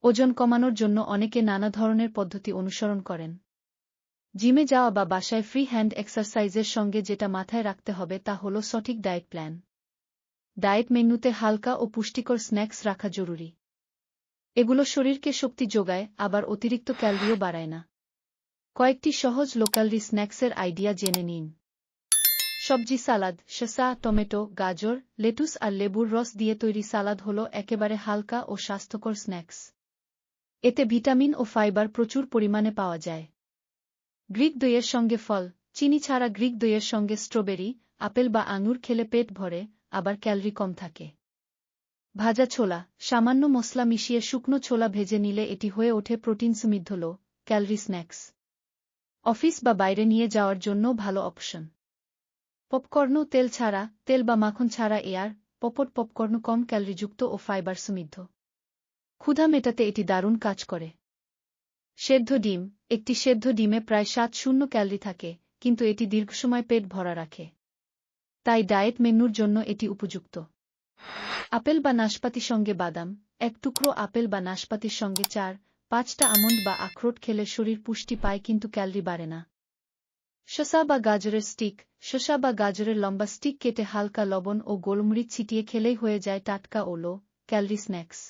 ওজন কমানোর জন্য অনেকে নানা ধরনের পদ্ধতি অনুসরণ করেন। জিমে যাওয়া বা বাসায় ফ্রি হ্যান্ড এক্সারসাইজের সঙ্গে যেটা মাথায় রাখতে হবে তা হল সঠিক ডায়েট প্ল্যান। ডায়েট মেন্যুতে হালকা ও পুষ্টিকর স্ন্যাক্স রাখা জরুরি। এগুলো শরীরকে শক্তি যোগায়, আবার অতিরিক্ত ক্যালরিও বাড়ায় না। কয়েকটি সহজ লোক্যালরি স্ন্যাক্সের আইডিয়া জেনে নিন। সবজি সালাদ, শসা, টমেটো, গাজর, লেটুস আর লেবুর রস দিয়ে তৈরি সালাদ হল একেবারে হালকা ও স্বাস্থ্যকর স্ন্যাক্স। এতে ভিটামিন ও ফাইবার প্রচুর পরিমাণে পাওয়া যায়। গ্রিক দইয়ের সঙ্গে ফল, চিনি ছাড়া গ্রিক দইয়ের সঙ্গে স্ট্রবেরি, আপেল বা আঙুর খেলে পেট ভরে, আবার ক্যালরি কম থাকে। ভাজা ছোলা, সামান্য মশলা মিশিয়ে শুকনো ছোলা ভেজে নিলে এটি হয়ে ওঠে প্রোটিন সমৃদ্ধ লো ক্যালরি স্ন্যাক্স। অফিস বা বাইরে নিয়ে যাওয়ার জন্য ভালো অপশন। পপকর্ন, তেল ছাড়া, তেল বা মাখন ছাড়া এয়ার পপড পপকর্ন কম ক্যালরিযুক্ত ও ফাইবার সমৃদ্ধ। ক্ষুধা মেটাতে এটি দারুণ কাজ করে। সেদ্ধ ডিম, একটি সেদ্ধ ডিমে প্রায় 700 ক্যালরি থাকে, কিন্তু এটি দীর্ঘসময় পেট ভরা রাখে। তাই ডায়েট মেন্যুর জন্য এটি উপযুক্ত। আপেল বা নাশপাতি সঙ্গে বাদাম, এক টুকরো আপেল বা নাশপাতির সঙ্গে 4-5টা আমন্ড বা আখরোট খেলে শরীর পুষ্টি পায় কিন্তু ক্যালরি বাড়ে না। শসা বা গাজরের স্টিক, শসা বা গাজরের লম্বা স্টিক কেটে হালকা লবণ ও গোলমরিচ ছিটিয়ে খেলেই হয়ে যায় টাটকা ও লো ক্যালরি স্ন্যাক্স।